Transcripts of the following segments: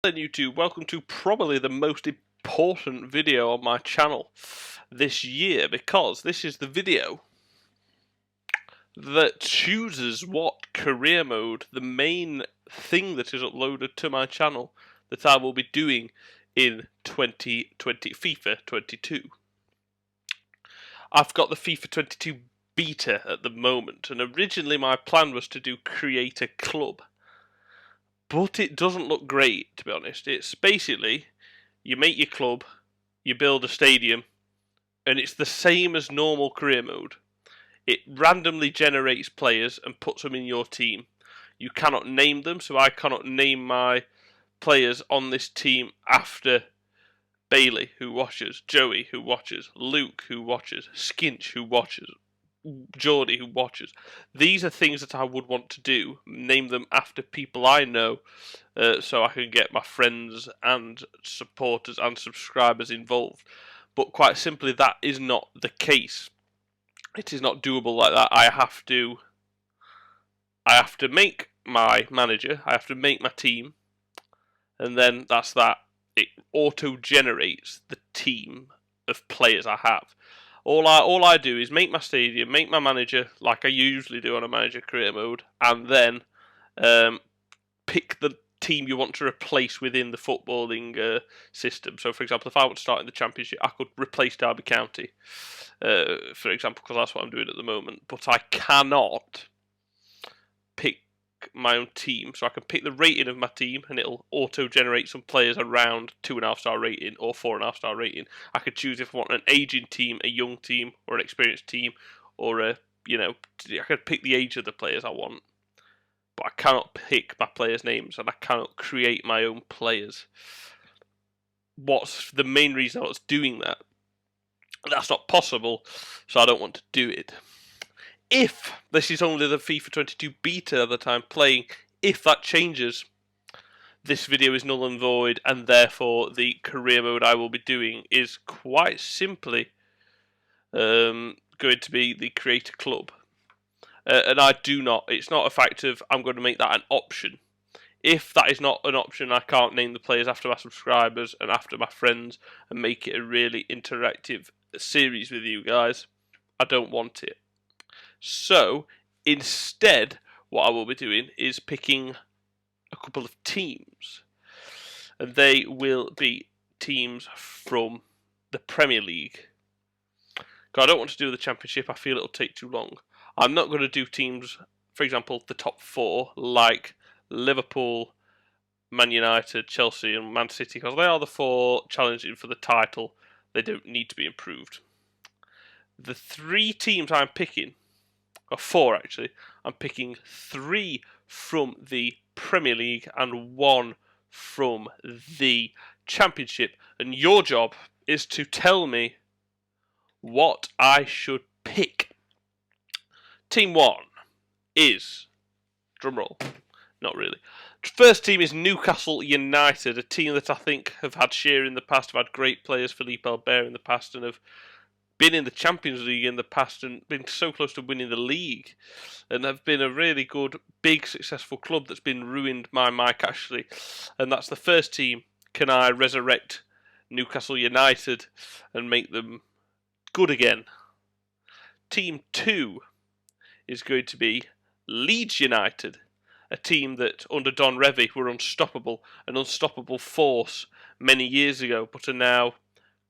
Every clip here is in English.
Then YouTube, welcome to probably the most important video on my channel this year, because this is the video that chooses what career mode, the main thing that is uploaded to my channel, that I will be doing in 2020 FIFA 22. I've got the FIFA 22 beta at the moment, and originally my plan was to do create a club. But it doesn't look great, to be honest. It's basically, you make your club, you build a stadium, and it's the same as normal career mode. It randomly generates players and puts them in your team. You cannot name them, so I cannot name my players on this team after Bailey, who watches, Joey, who watches, Luke, who watches, Skinch, who watches, Geordie, who watches. These are things that I would want to do. Name them after people I know, so I can get my friends and supporters and subscribers involved. But quite simply, that is not the case. It is not doable like that. I have to make my manager. I have to make my team, and then that's that. It auto-generates the team of players I have. All I do is make my stadium, make my manager like I usually do on a manager career mode, and then pick the team you want to replace within the footballing system. So, for example, if I want to start in the Championship, I could replace Derby County, for example, because that's what I'm doing at the moment. But I cannot pick my own team, so I can pick the rating of my team and it'll auto-generate some players around 2.5-star rating or 4.5-star rating. I could choose if I want an aging team, a young team, or an experienced team, or I could pick the age of the players I want. But I cannot pick my players' names, and I cannot create my own players. What's the main reason I was doing that? That's not possible, so I don't want to do it. If this is only the FIFA 22 beta that I'm playing, if that changes, this video is null and void, and therefore the career mode I will be doing is quite simply going to be the create a club. And it's not a fact of I'm going to make that an option. If that is not an option, I can't name the players after my subscribers and after my friends and make it a really interactive series with you guys. I don't want it. So, instead, what I will be doing is picking a couple of teams. And they will be teams from the Premier League. Because I don't want to do the Championship, I feel it'll take too long. I'm not going to do teams, for example, the top four, like Liverpool, Man United, Chelsea and Man City, because they are the four challenging for the title. They don't need to be improved. The three teams I'm picking, or four actually, I'm picking 3 from the Premier League and 1 from the Championship. And your job is to tell me what I should pick. Team 1 is, drumroll, not really. First team is Newcastle United, a team that I think have had Shearer in the past, have had great players, Philippe Albert in the past, and have been in the Champions League in the past and been so close to winning the league, and have been a really good, big, successful club that's been ruined by Mike Ashley. And that's the first team. Can I resurrect Newcastle United and make them good again? Team 2 is going to be Leeds United, a team that under Don Revie were unstoppable, an unstoppable force many years ago, but are now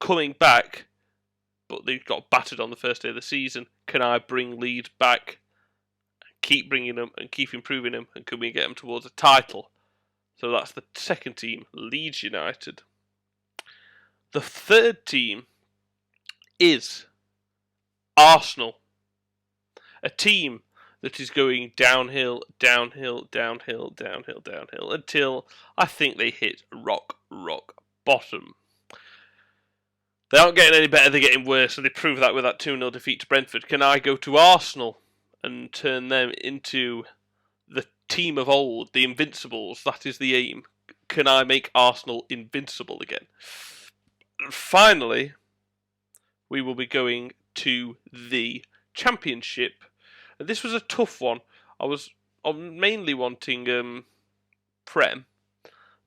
coming back. But they got battered on the first day of the season. Can I bring Leeds back, keep bringing them and keep improving them, and can we get them towards a title? So that's the second team, Leeds United. The third team is Arsenal, a team that is going downhill, downhill, downhill, downhill, downhill, until I think they hit rock bottom. They aren't getting any better, they're getting worse, and they proved that with that 2-0 defeat to Brentford. Can I go to Arsenal and turn them into the team of old, the Invincibles? That is the aim. Can I make Arsenal invincible again? And finally, we will be going to the Championship. And this was a tough one. I'm mainly wanting Prem,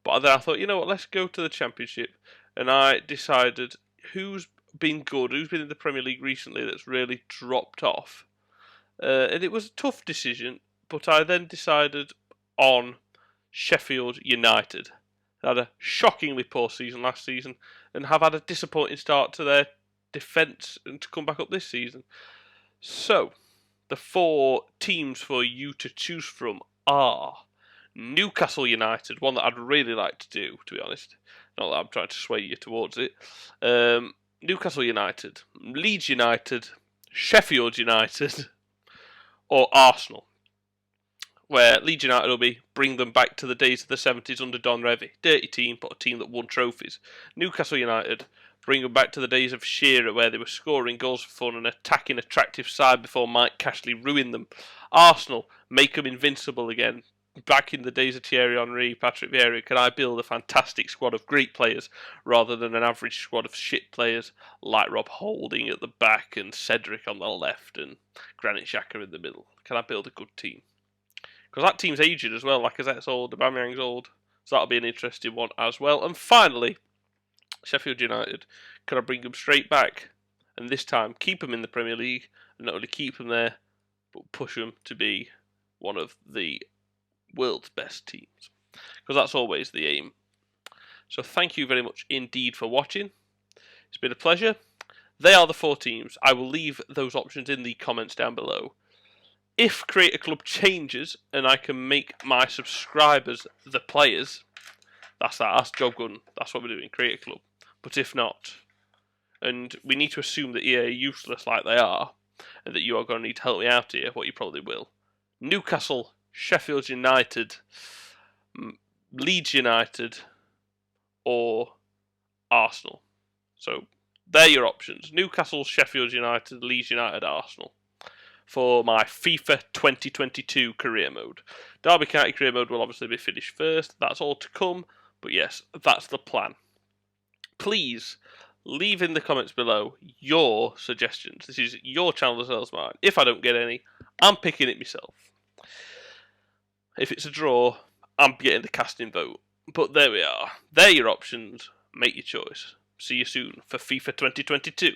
But then I thought, you know what, let's go to the Championship. And I decided who's been good, who's been in the Premier League recently that's really dropped off. And it was a tough decision, but I then decided on Sheffield United. They had a shockingly poor season last season and have had a disappointing start to their defence and to come back up this season. So, the 4 teams for you to choose from are Newcastle United, one that I'd really like to do, to be honest. Not that I'm trying to sway you towards it. Newcastle United, Leeds United, Sheffield United, or Arsenal, where Leeds United will be bring them back to the days of the 70s under Don Revie. Dirty team, but a team that won trophies. Newcastle United bring them back to the days of Shearer, where they were scoring goals for fun and attacking attractive side before Mike Cashley ruined them. Arsenal make them invincible again. Back in the days of Thierry Henry, Patrick Vieira, can I build a fantastic squad of great players rather than an average squad of shit players like Rob Holding at the back and Cedric on the left and Granit Xhaka in the middle? Can I build a good team? Because that team's aged as well. Lacazette's old, Aubameyang's old, so that'll be an interesting one as well. And finally, Sheffield United. Can I bring them straight back and this time keep them in the Premier League and not only keep them there, but push them to be one of the world's best teams? Because that's always the aim. So thank you very much indeed for watching. It's been a pleasure. They are the 4 teams. I will leave those options in the comments down below. If Create a Club changes and I can make my subscribers the players, that's that. That's job done. That's what we're doing. Create a Club. But if not, and we need to assume that EA are useless like they are, and that you are going to need to help me out here, what you probably will. Newcastle, Sheffield United, Leeds United, or Arsenal. So they're your options. Newcastle, Sheffield United, Leeds United, Arsenal. For my FIFA 2022 career mode. Derby County career mode will obviously be finished first. That's all to come. But yes, that's the plan. Please leave in the comments below your suggestions. This is your channel as well as mine. If I don't get any, I'm picking it myself. If it's a draw, I'm getting the casting vote. But there we are. They're your options. Make your choice. See you soon for FIFA 2022.